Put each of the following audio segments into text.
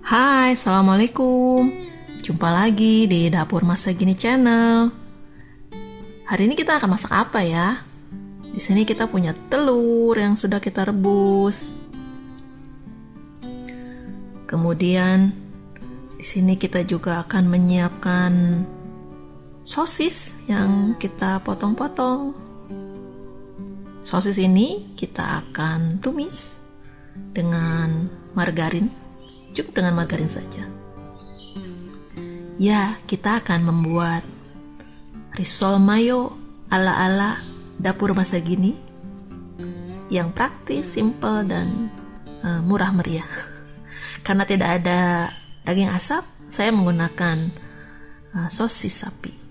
Hai, Assalamualaikum. Jumpa lagi di Dapur Masa Gini Channel. Hari ini kita akan masak apa ya? Di sini kita punya telur yang sudah kita rebus. Kemudian di sini kita juga akan menyiapkan sosis yang kita potong-potong. Sosis ini kita akan tumis dengan margarin. Cukup dengan margarin saja. Ya, kita akan membuat risol mayo ala-ala dapur masa gini yang praktis, simple, dan murah meriah. Karena tidak ada daging asap, saya menggunakan sosis sapi.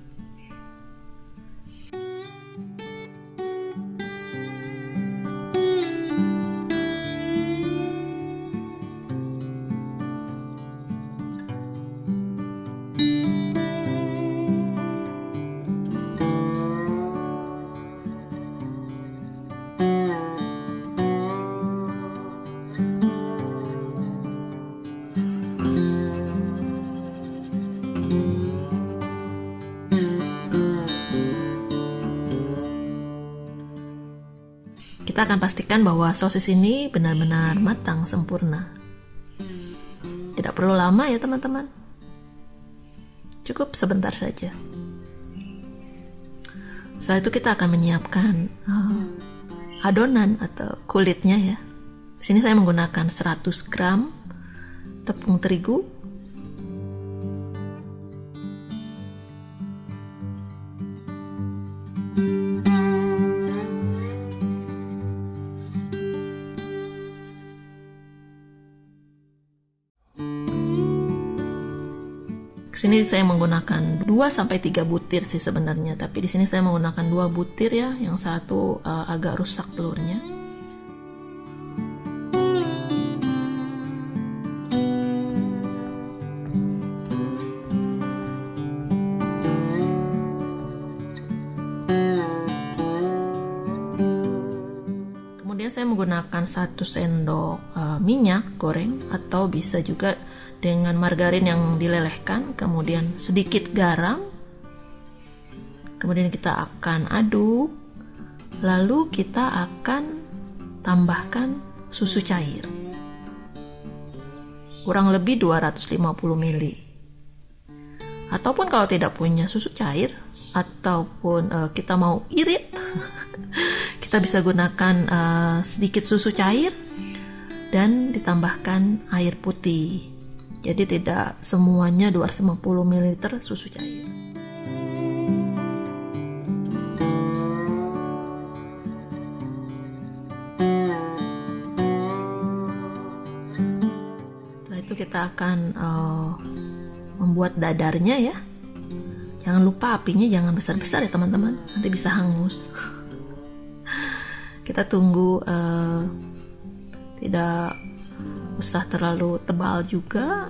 Kita akan pastikan bahwa sosis ini benar-benar matang sempurna. Tidak perlu lama ya teman-teman. Cukup sebentar saja. Setelah itu kita akan menyiapkan adonan atau kulitnya ya. Di sini saya menggunakan 100 gram tepung terigu, sini saya menggunakan 2 sampai 3 butir sih sebenarnya, tapi di sini saya menggunakan 2 butir ya, yang satu agak rusak telurnya. Kemudian saya menggunakan 1 sendok minyak goreng, atau bisa juga dengan margarin yang dilelehkan, kemudian sedikit garam. Kemudian kita akan aduk, lalu kita akan tambahkan susu cair. Kurang lebih 250 ml. Ataupun kalau tidak punya susu cair, ataupun kita mau irit, kita bisa gunakan sedikit susu cair dan ditambahkan air putih. Jadi tidak semuanya 250 ml susu cair. Setelah itu kita akan membuat dadarnya ya. Jangan lupa apinya jangan besar-besar ya teman-teman, nanti bisa hangus. Kita tunggu tidak usah terlalu tebal juga.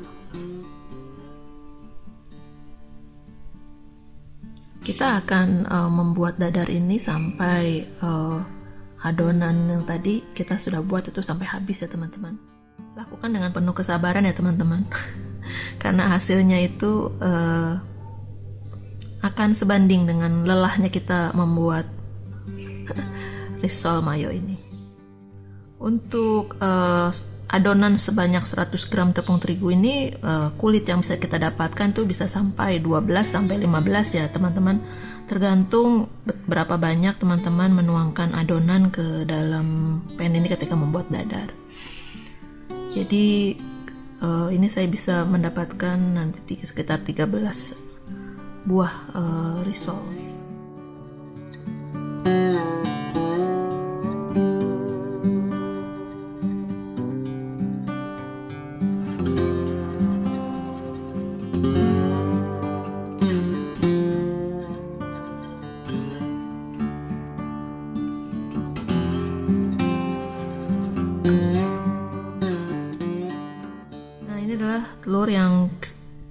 Kita akan membuat dadar ini sampai adonan yang tadi kita sudah buat itu sampai habis ya teman-teman. Lakukan dengan penuh kesabaran ya teman-teman. Karena hasilnya itu akan sebanding dengan lelahnya kita membuat risol mayo ini. Untuk adonan sebanyak 100 gram tepung terigu ini, kulit yang bisa kita dapatkan tuh bisa sampai 12 sampai 15 ya teman-teman. Tergantung berapa banyak teman-teman menuangkan adonan ke dalam pan ini ketika membuat dadar. Jadi ini saya bisa mendapatkan nanti sekitar 13 buah risol.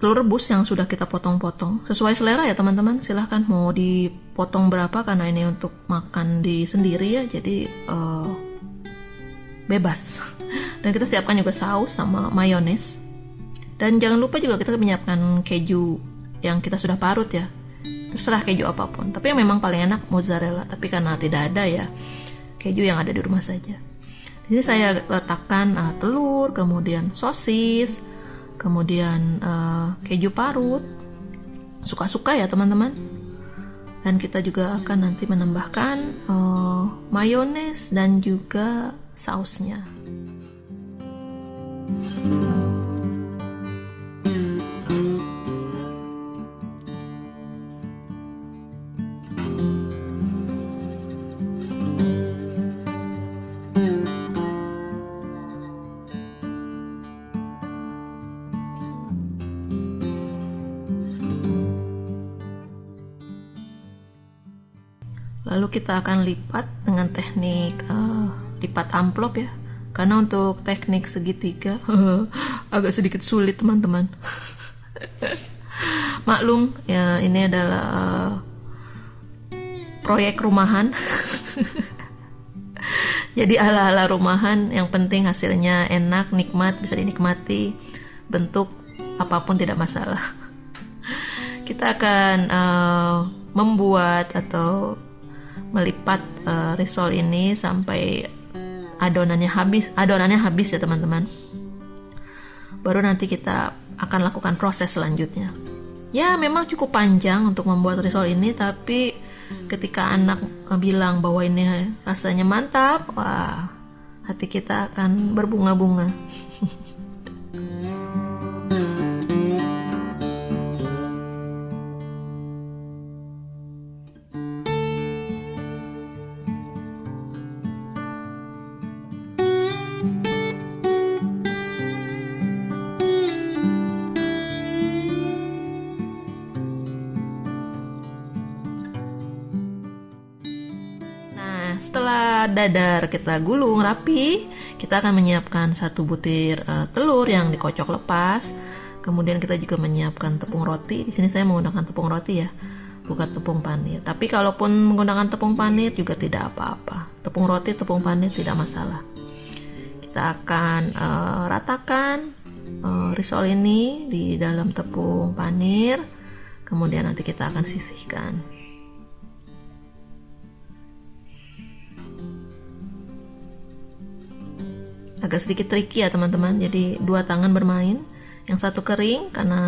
Telur rebus yang sudah kita potong-potong sesuai selera ya teman-teman. Silahkan mau dipotong berapa, karena ini untuk makan di sendiri ya, jadi bebas. Dan kita siapkan juga saus sama mayones. Dan jangan lupa juga kita menyiapkan keju yang kita sudah parut ya. Terserah keju apapun. Tapi yang memang paling enak mozzarella. Tapi karena tidak ada ya, keju yang ada di rumah saja. Di sini saya letakkan telur, kemudian sosis, kemudian keju parut. Suka-suka ya teman-teman. Dan kita juga akan nanti menambahkan mayones dan juga sausnya. Lalu kita akan lipat dengan teknik lipat amplop ya. Karena untuk teknik segitiga agak sedikit sulit teman-teman. Maklum ya, ini adalah proyek rumahan. Jadi ala-ala rumahan, yang penting hasilnya enak, nikmat, bisa dinikmati. Bentuk apapun tidak masalah. Kita akan membuat atau melipat risol ini sampai adonannya habis ya teman-teman. Baru nanti kita akan lakukan proses selanjutnya. Ya memang cukup panjang untuk membuat risol ini, tapi ketika anak bilang bahwa ini rasanya mantap, wah, hati kita akan berbunga-bunga. Setelah dadar kita gulung rapi, kita akan menyiapkan 1 butir telur yang dikocok lepas. Kemudian kita juga menyiapkan tepung roti. Di sini saya menggunakan tepung roti ya, bukan tepung panir. Tapi kalaupun menggunakan tepung panir juga tidak apa-apa. Tepung roti, tepung panir tidak masalah. Kita akan ratakan risol ini di dalam tepung panir. Kemudian nanti kita akan sisihkan. Agak sedikit tricky ya teman-teman, jadi 2 tangan bermain. Yang satu kering karena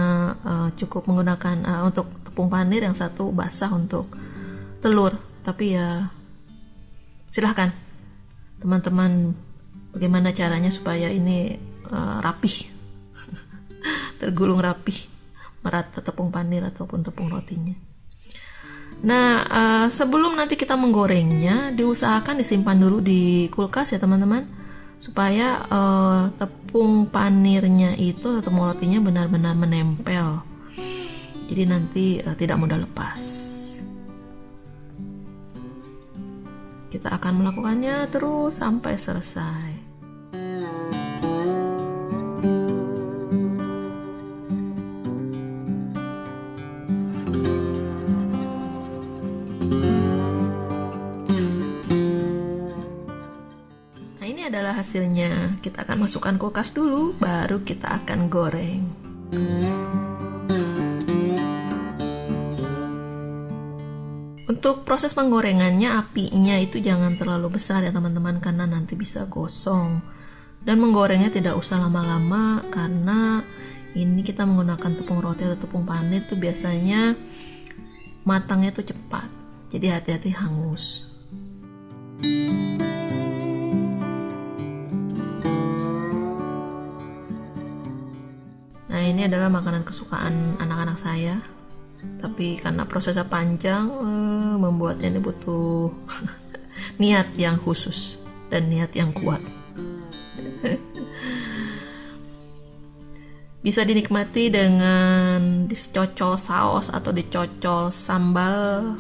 cukup menggunakan untuk tepung panir, yang satu basah untuk telur. Tapi ya silahkan teman-teman, bagaimana caranya supaya ini rapih, tergulung rapih, merata tepung panir ataupun tepung rotinya. Nah, sebelum nanti kita menggorengnya, diusahakan disimpan dulu di kulkas ya teman-teman, supaya tepung panirnya itu atau tepung rotinya benar-benar menempel. Jadi nanti tidak mudah lepas. Kita akan melakukannya terus sampai selesai. Adalah hasilnya. Kita akan masukkan kulkas dulu, baru kita akan goreng. Untuk proses penggorengannya, apinya itu jangan terlalu besar ya teman-teman, karena nanti bisa gosong. Dan menggorengnya tidak usah lama-lama, karena ini kita menggunakan tepung roti atau tepung panir itu biasanya matangnya itu cepat. Jadi hati-hati hangus. Nah, ini adalah makanan kesukaan anak-anak saya. Tapi karena prosesnya panjang, membuatnya ini butuh niat yang khusus dan niat yang kuat. Bisa dinikmati dengan dicocol saus atau dicocol sambal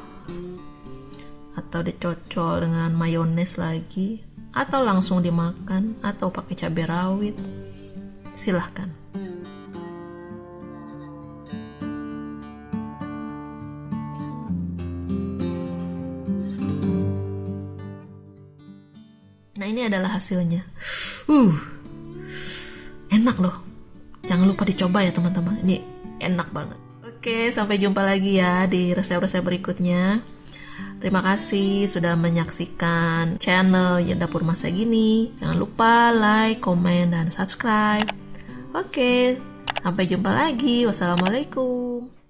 atau dicocol dengan mayones lagi, atau langsung dimakan atau pakai cabai rawit. Silahkan. Nah, ini adalah hasilnya. Enak loh. Jangan lupa dicoba ya teman-teman, ini enak banget. Oke, sampai jumpa lagi ya di resep-resep berikutnya. Terima kasih sudah menyaksikan channel Dapur Masa Gini. Jangan lupa like, komen, dan subscribe. Oke, sampai jumpa lagi. Wassalamualaikum.